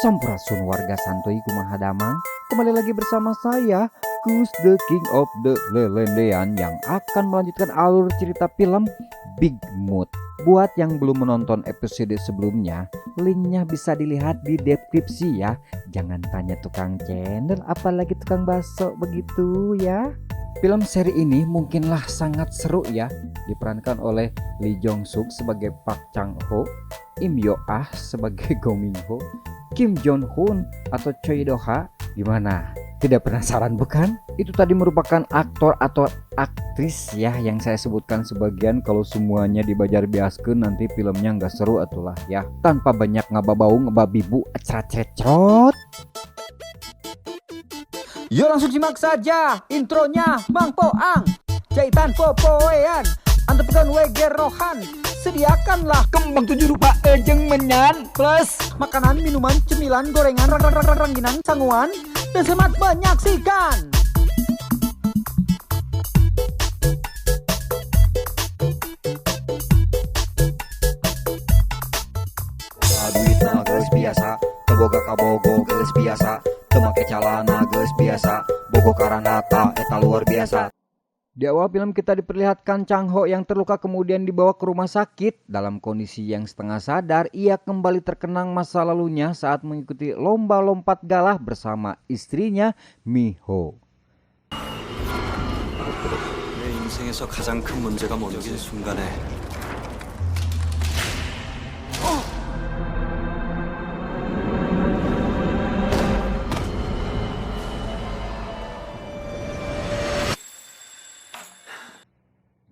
Sampurasun warga santuy kumaha damang. Kembali lagi bersama saya Kus the King of the Lelendean yang akan melanjutkan alur cerita film Big Mood. Buat yang belum menonton episode sebelumnya, linknya bisa dilihat di deskripsi ya. Jangan tanya tukang channel apalagi tukang bakso begitu ya. Film seri ini mungkinlah sangat seru ya. Diperankan oleh Lee Jong Suk sebagai Park Chang Ho, Im Yo Ah sebagai Go Min Ho, Kim Jong Hoon atau Choi Do Ha. Gimana? Tidak penasaran bukan? Itu tadi merupakan aktor atau aktris ya yang saya sebutkan sebagian. Kalau semuanya dibajar biaskeun nanti filmnya nggak seru atulah ya. Tanpa banyak ngababau ngebabibu acret-crecrot. Yuk langsung simak saja intronya Mang Poang Jaitan Popoean Antepekan Weger Rohan. Sediakanlah kembang 7 rupa ejeng menyan plus makanan, minuman, cemilan, gorengan, rangginang, sanguan, dan semat menyaksikan. Duitna geus biasa, teboga kabogo geus biasa, teu make calana geus biasa, bogo karanata eta luar biasa. Di awal film kita diperlihatkan Chang Ho yang terluka kemudian dibawa ke rumah sakit. Dalam kondisi yang setengah sadar, ia kembali terkenang masa lalunya saat mengikuti lomba lompat galah bersama istrinya Mi Ho. 내 인생에서 가장 큰 문제가 뭔지 순간에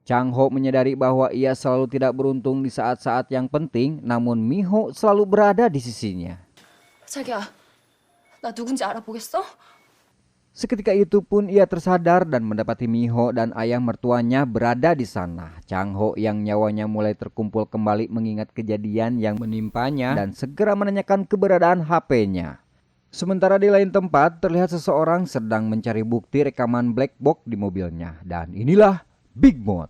Chang Ho menyadari bahwa ia selalu tidak beruntung di saat-saat yang penting, namun Mi Ho selalu berada di sisinya. 자기야, 나 누군지 알아보겠어? Seketika itu pun ia tersadar dan mendapati Mi Ho dan ayah mertuanya berada di sana. Chang Ho yang nyawanya mulai terkumpul kembali mengingat kejadian yang menimpanya dan segera menanyakan keberadaan HP-nya. Sementara di lain tempat terlihat seseorang sedang mencari bukti rekaman black box di mobilnya. Dan inilah Big Mood.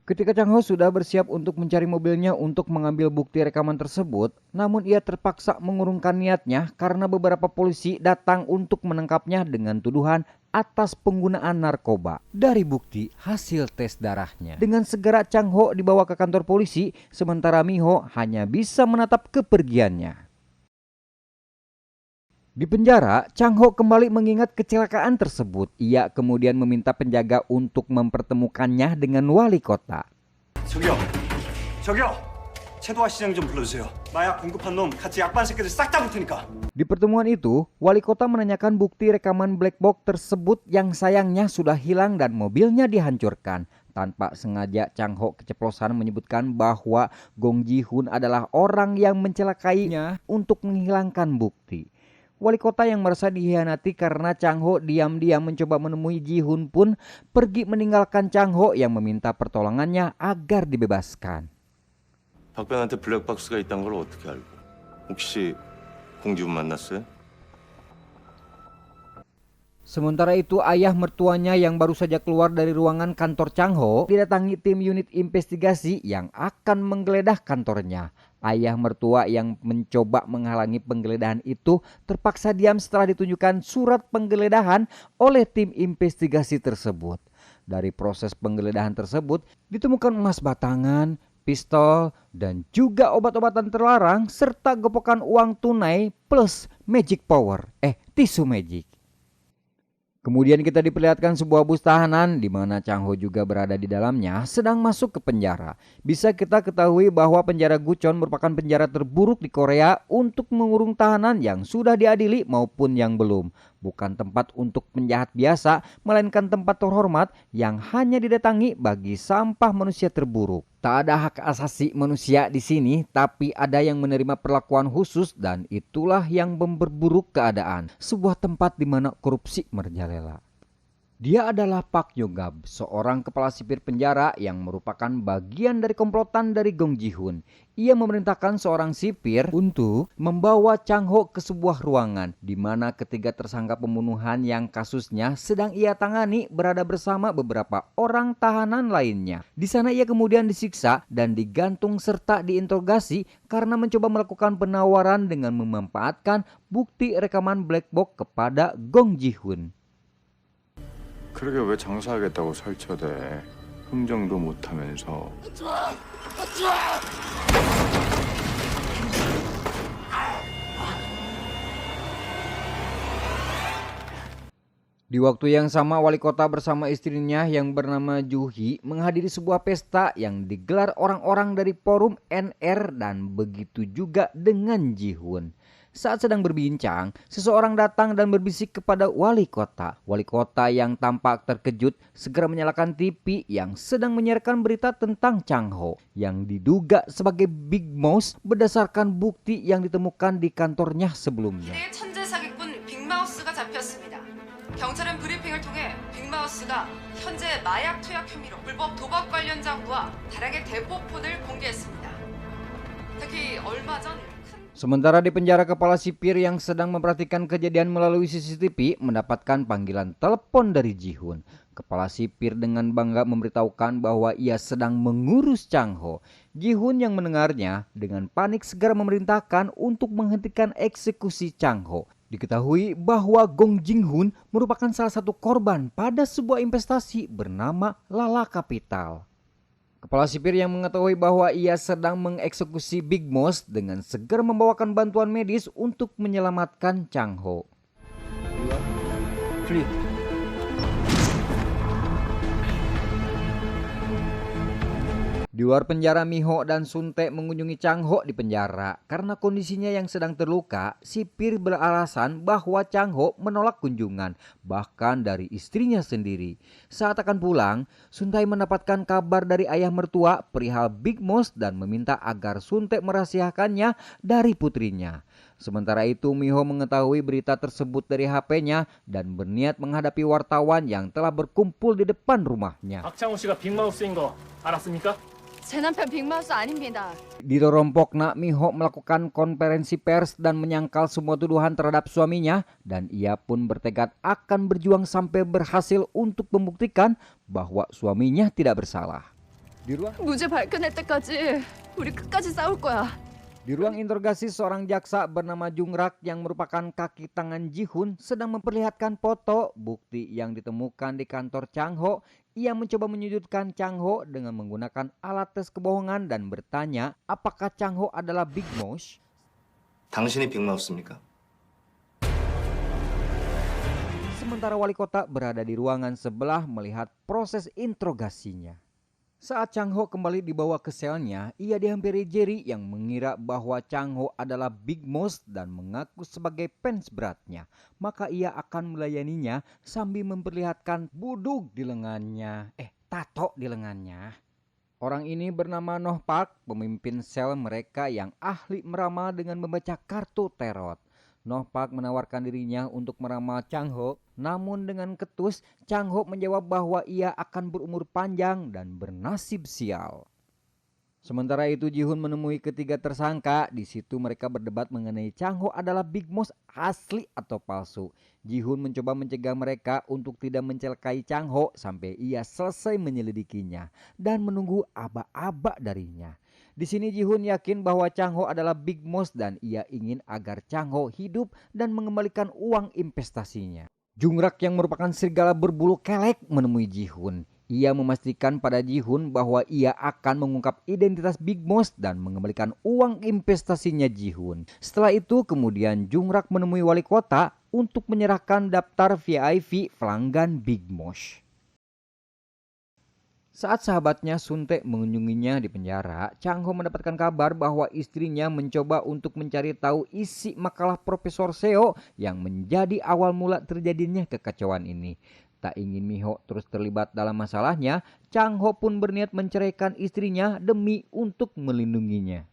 Ketika Chang Ho sudah bersiap untuk mencari mobilnya untuk mengambil bukti rekaman tersebut, namun ia terpaksa mengurungkan niatnya karena beberapa polisi datang untuk menangkapnya dengan tuduhan atas penggunaan narkoba. Dari bukti hasil tes darahnya, dengan segera Chang Ho dibawa ke kantor polisi, sementara Mi Ho hanya bisa menatap kepergiannya. Di penjara, Chang Ho kembali mengingat kecelakaan tersebut. Ia kemudian meminta penjaga untuk mempertemukannya dengan wali kota. 저기요, 최도화 시장 좀 불러주세요. 마약 공급한 놈 같이 약반 새끼들 싹 다 붙으니까. Di pertemuan itu, wali kota menanyakan bukti rekaman black box tersebut yang sayangnya sudah hilang dan mobilnya dihancurkan. Tanpa sengaja Chang Ho keceplosan menyebutkan bahwa Gong Ji Hoon adalah orang yang mencelakainya untuk menghilangkan bukti. Wali kota yang merasa dikhianati karena Chang Ho diam-diam mencoba menemui Ji Hoon pun pergi meninggalkan Chang Ho yang meminta pertolongannya agar dibebaskan. 박병한테 블랙박스가 있다는 걸 어떻게 알고? 혹시 공지훈 만났어요? Sementara itu ayah mertuanya yang baru saja keluar dari ruangan kantor Chang Ho didatangi tim unit investigasi yang akan menggeledah kantornya. Ayah mertua yang mencoba menghalangi penggeledahan itu terpaksa diam setelah ditunjukkan surat penggeledahan oleh tim investigasi tersebut. Dari proses penggeledahan tersebut ditemukan emas batangan, pistol, dan juga obat-obatan terlarang serta gopokan uang tunai plus magic power, tisu magic. Kemudian kita diperlihatkan sebuah bus tahanan di mana Chang Ho juga berada di dalamnya sedang masuk ke penjara. Bisa kita ketahui bahwa penjara Gucheon merupakan penjara terburuk di Korea untuk mengurung tahanan yang sudah diadili maupun yang belum. Bukan tempat untuk penjahat biasa, melainkan tempat terhormat yang hanya didatangi bagi sampah manusia terburuk. Tak ada hak asasi manusia di sini, tapi ada yang menerima perlakuan khusus dan itulah yang memperburuk keadaan. Sebuah tempat di mana korupsi merajalela. Dia adalah Park Yong-gab, seorang kepala sipir penjara yang merupakan bagian dari komplotan dari Gong Ji-hoon. Ia memerintahkan seorang sipir untuk membawa Chang-ho ke sebuah ruangan di mana ketiga tersangka pembunuhan yang kasusnya sedang ia tangani berada bersama beberapa orang tahanan lainnya. Di sana ia kemudian disiksa dan digantung serta diinterogasi karena mencoba melakukan penawaran dengan memanfaatkan bukti rekaman black box kepada Gong Ji-hoon. 그러게 왜 장사하겠다고 설쳐대. 흥정도 못하면서. Di waktu yang sama, wali kota bersama istrinya yang bernama Juhi menghadiri sebuah pesta yang digelar orang-orang dari forum NR dan begitu juga dengan Ji-hoon. Saat sedang berbincang, seseorang datang dan berbisik kepada wali kota. Wali kota yang tampak terkejut segera menyalakan TV yang sedang menyiarkan berita tentang Chang-ho yang diduga sebagai Big Mouse berdasarkan bukti yang ditemukan di kantornya sebelumnya. 천재 사기꾼 빅마우스가 잡혔습니다. 경찰은 브리핑을 통해 빅마우스가 현재 마약 투약 혐의로 불법 도박 관련 장부와 다량의 대포폰을 공개했습니다. 특히 얼마 전 Sementara di penjara, kepala sipir yang sedang memperhatikan kejadian melalui CCTV mendapatkan panggilan telepon dari Ji-hoon. Kepala sipir dengan bangga memberitahukan bahwa ia sedang mengurus Chang-ho. Ji-hoon yang mendengarnya dengan panik segera memerintahkan untuk menghentikan eksekusi Chang-ho. Diketahui bahwa Gong Ji-hoon merupakan salah satu korban pada sebuah investasi bernama Lala Capital. Kepala sipir yang mengetahui bahwa ia sedang mengeksekusi Big Mouse dengan segera membawakan bantuan medis untuk menyelamatkan Chang-ho. Di luar penjara, Mi-ho dan Sun-tae mengunjungi Chang-ho di penjara. Karena kondisinya yang sedang terluka, sipir beralasan bahwa Chang-ho menolak kunjungan, bahkan dari istrinya sendiri. Saat akan pulang, Sun-tae mendapatkan kabar dari ayah mertua perihal Big Mouse dan meminta agar Sun-tae merahasiakannya dari putrinya. Sementara itu, Mi-ho mengetahui berita tersebut dari HP-nya dan berniat menghadapi wartawan yang telah berkumpul di depan rumahnya. 박창호 씨가 빅마우스인 거 알았습니까? 제 남편 빅마우스 아닙니다. Di Rorompokna, Mi-ho melakukan konferensi pers dan menyangkal semua tuduhan terhadap suaminya, dan ia pun bertekad akan berjuang sampai berhasil untuk membuktikan bahwa suaminya tidak bersalah. 무죄 밝혀낼 때까지 우리 끝까지 싸울 거야. Di ruang interogasi, seorang jaksa bernama Jung-rak yang merupakan kaki tangan Ji-hoon sedang memperlihatkan foto bukti yang ditemukan di kantor Chang-ho. Ia mencoba menyudutkan Chang-ho dengan menggunakan alat tes kebohongan dan bertanya apakah Chang-ho adalah Big Mouse. 당신이 빅마우스입니까? Sementara wali kota berada di ruangan sebelah melihat proses interogasinya. Saat Chang-ho kembali dibawa ke selnya, ia dihampiri Jerry yang mengira bahwa Chang-ho adalah Big Mouse dan mengaku sebagai fans beratnya. Maka ia akan melayaninya sambil memperlihatkan buduk di lengannya. Tato di lengannya. Orang ini bernama Noh Park, pemimpin sel mereka yang ahli meramal dengan membaca kartu tarot. Noh Park menawarkan dirinya untuk meramal Chang-ho, namun dengan ketus Chang-ho menjawab bahwa ia akan berumur panjang dan bernasib sial. Sementara itu Ji-hoon menemui ketiga tersangka. Di situ mereka berdebat mengenai Chang-ho adalah Big Mouse asli atau palsu. Ji-hoon mencoba mencegah mereka untuk tidak mencelakai Chang-ho sampai ia selesai menyelidikinya dan menunggu aba-aba darinya. Di sini Ji-hoon yakin bahwa Chang-ho adalah Big Mouse dan ia ingin agar Chang-ho hidup dan mengembalikan uang investasinya. Jung-rak yang merupakan serigala berbulu kelek menemui Ji-hoon. Ia memastikan pada Ji-hoon bahwa ia akan mengungkap identitas Big Mouse dan mengembalikan uang investasinya Ji-hoon. Setelah itu kemudian Jung-rak menemui wali kota untuk menyerahkan daftar VIP pelanggan Big Mouse. Saat sahabatnya Sun-tae mengunjunginya di penjara, Chang-ho mendapatkan kabar bahwa istrinya mencoba untuk mencari tahu isi makalah Profesor Seo yang menjadi awal mula terjadinya kekacauan ini. Tak ingin Mi-ho terus terlibat dalam masalahnya, Chang-ho pun berniat menceraikan istrinya demi untuk melindunginya.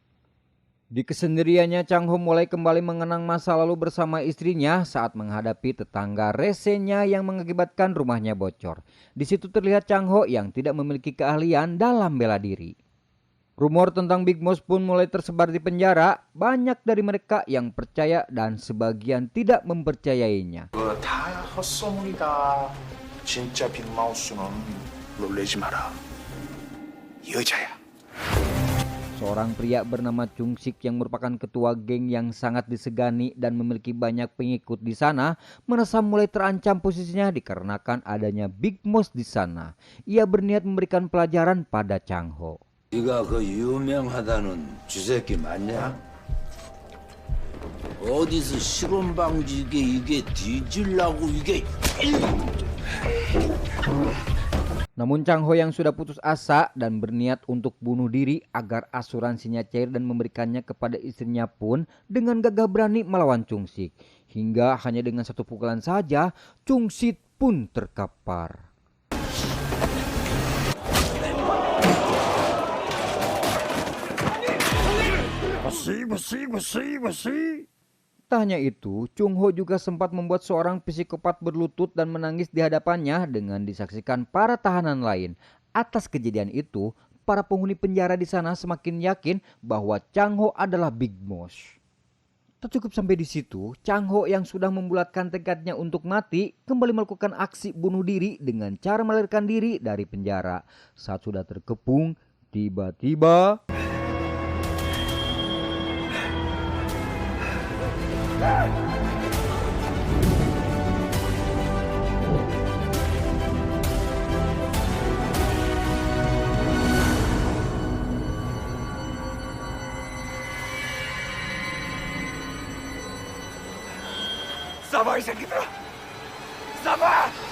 Di kesendiriannya, Chang Ho mulai kembali mengenang masa lalu bersama istrinya saat menghadapi tetangga resenya yang mengakibatkan rumahnya bocor. Di situ terlihat Chang Ho yang tidak memiliki keahlian dalam bela diri. Rumor tentang Big Moss pun mulai tersebar di penjara. Banyak dari mereka yang percaya dan sebagian tidak mempercayainya. 다 헛소문이다. 진짜 빅마우스는 놀래지 마라. 여자야. Seorang pria bernama Chung Sik yang merupakan ketua geng yang sangat disegani dan memiliki banyak pengikut di sana merasa mulai terancam posisinya dikarenakan adanya Big Moss di sana. Ia berniat memberikan pelajaran pada Chang Ho. 네가 그 유명하다는 쥐새끼 맞냐? 어디서 실험 방지게 이게 뒤질라고 이게. Namun Chang Ho yang sudah putus asa dan berniat untuk bunuh diri agar asuransinya cair dan memberikannya kepada istrinya pun dengan gagah berani melawan Chung Sik. Hingga hanya dengan satu pukulan saja Chung Sik pun terkapar. Tak hanya itu, Chung Ho juga sempat membuat seorang psikopat berlutut dan menangis di hadapannya dengan disaksikan para tahanan lain. Atas kejadian itu, para penghuni penjara di sana semakin yakin bahwa Chang Ho adalah Big Moss. Tak cukup sampai di situ, Chang Ho yang sudah membulatkan tekadnya untuk mati kembali melakukan aksi bunuh diri dengan cara melarikan diri dari penjara. Saat sudah terkepung, tiba-tiba 싸봐 이 새끼들아! 싸봐!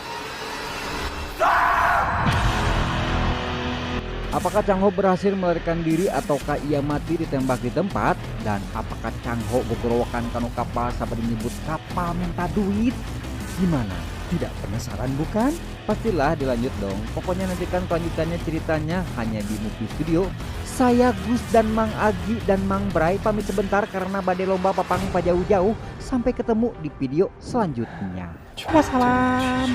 apakah Chang Ho berhasil melarikan diri ataukah ia mati ditembak di tempat? Dan apakah Chang Ho gogorowakan kanu kapal sampai menyebut kapal minta duit? Gimana? Tidak penasaran bukan? Pastilah dilanjut dong. Pokoknya nantikan kelanjutannya ceritanya hanya di Movie Studio. Saya Gus dan Mang Agi dan Mang Bray pamit sebentar karena badai lomba papang jauh-jauh. Sampai ketemu di video selanjutnya. Wassalam.